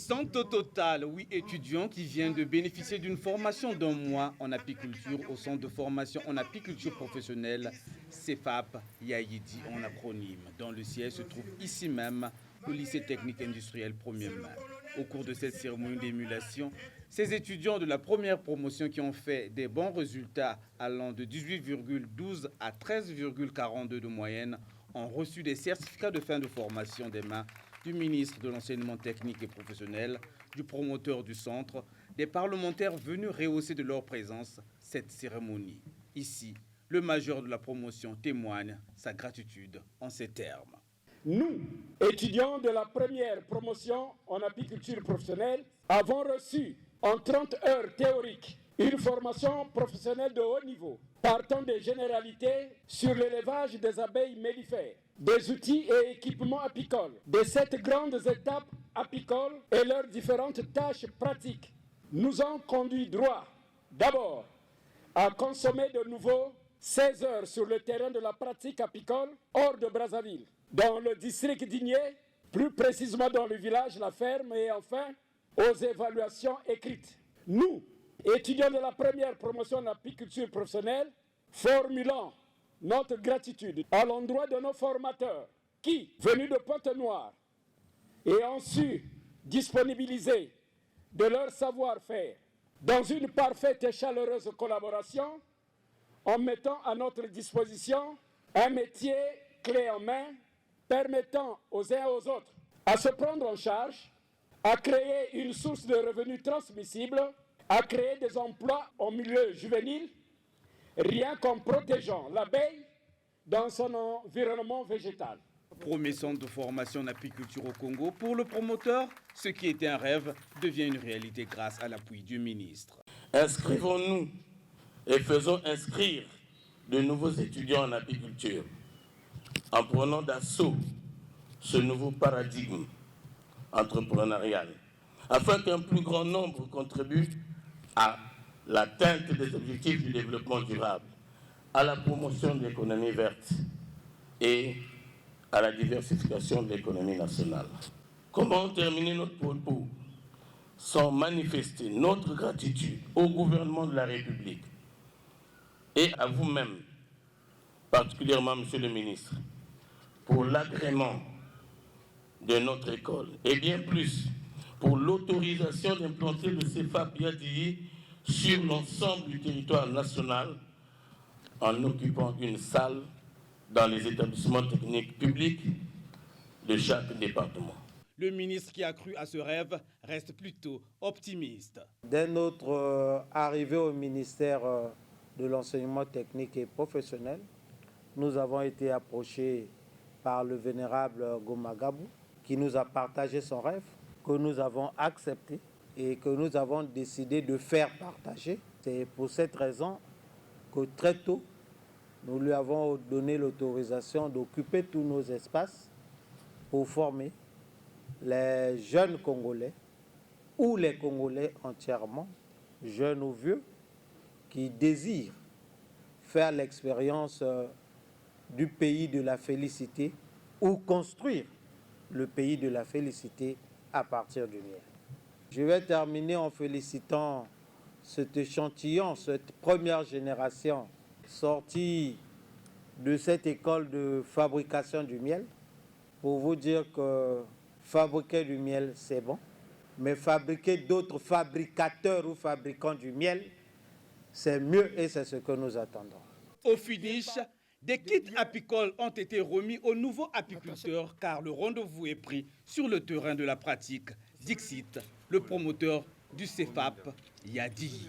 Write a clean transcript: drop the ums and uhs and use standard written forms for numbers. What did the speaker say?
sont au total 8 étudiants qui viennent de bénéficier d'une formation d'un mois en apiculture au centre de formation en apiculture professionnelle CEFAP Yaïdi en acronyme, dont le siège se trouve ici même au lycée technique industriel 1er mai. Au cours de cette cérémonie d'émulation, ces étudiants de la première promotion qui ont fait des bons résultats allant de 18,12 à 13,42 de moyenne ont reçu des certificats de fin de formation des mains du ministre de l'Enseignement technique et professionnel, du promoteur du centre, des parlementaires venus rehausser de leur présence cette cérémonie. Ici, le major de la promotion témoigne sa gratitude en ces termes. Nous, étudiants de la première promotion en apiculture professionnelle, avons reçu en 30 heures théoriques une formation professionnelle de haut niveau, partant des généralités sur l'élevage des abeilles mellifères, des outils et équipements apicoles, des 7 grandes étapes apicoles et leurs différentes tâches pratiques, nous ont conduit droit, d'abord, à consommer de nouveau 16 heures sur le terrain de la pratique apicole hors de Brazzaville, dans le district d'Igné, plus précisément dans le village La Ferme, et enfin aux évaluations écrites. Nous, étudiants de la première promotion en apiculture professionnelle, formulons notre gratitude à l'endroit de nos formateurs qui, venus de Pointe-Noire, ont su disponibiliser de leur savoir-faire dans une parfaite et chaleureuse collaboration en mettant à notre disposition un métier clé en main permettant aux uns et aux autres à se prendre en charge, à créer une source de revenus transmissible, à créer des emplois en milieu juvénile, rien qu'en protégeant l'abeille dans son environnement végétal. Premier centre de formation en apiculture au Congo, pour le promoteur, ce qui était un rêve devient une réalité grâce à l'appui du ministre. Inscrivons-nous et faisons inscrire de nouveaux étudiants en apiculture en prenant d'assaut ce nouveau paradigme entrepreneurial afin qu'un plus grand nombre contribue à l'atteinte des objectifs du développement durable, à la promotion de l'économie verte et à la diversification de l'économie nationale. Comment terminer notre propos sans manifester notre gratitude au gouvernement de la République et à vous-même, particulièrement Monsieur le ministre, pour l'agrément de notre école et bien plus pour l'autorisation d'implanter le CEFAP Yaïdi sur l'ensemble du territoire national en occupant une salle dans les établissements techniques publics de chaque département. Le ministre qui a cru à ce rêve reste plutôt optimiste. Dès notre arrivée au ministère de l'Enseignement technique et professionnel, nous avons été approchés par le vénérable Gomagabou qui nous a partagé son rêve, que nous avons accepté et que nous avons décidé de faire partager. C'est pour cette raison que très tôt, nous lui avons donné l'autorisation d'occuper tous nos espaces pour former les jeunes Congolais ou les Congolais entièrement, jeunes ou vieux, qui désirent faire l'expérience du pays de la félicité ou construire le pays de la félicité à partir du miel. Je vais terminer en félicitant cet échantillon, cette première génération sortie de cette école de fabrication du miel, pour vous dire que fabriquer du miel, c'est bon, mais fabriquer d'autres fabricateurs ou fabricants du miel, c'est mieux et c'est ce que nous attendons. Au finish, des kits apicoles ont été remis aux nouveaux apiculteurs car le rendez-vous est pris sur le terrain de la pratique. Dixit, le promoteur du CEFAP Yaïdi.